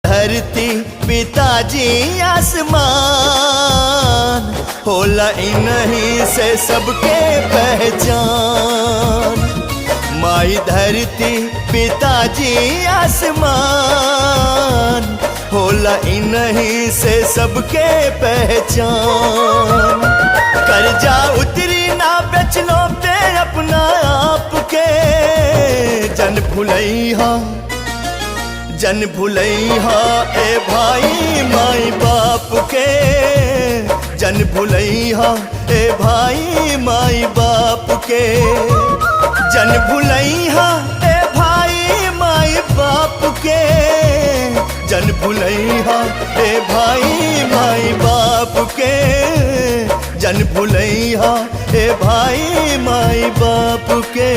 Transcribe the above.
धरती पिताजी आसमान, होला इन्हीं से सबके पहचान। माई धरती पिताजी आसमान, होला इन्हीं से सबके पहचान। कर्जा उतरी ना बेचलो पे अपना आप के, जन भुलैया जन भुलैया ए भाई माई बाप के, जन भुलैया ए भाई माई बाप के, जन भुलैया ए भाई माई बाप के, जन भुलैया ए भाई माई बाप के, जन भुलैया ए भाई माई बाप के।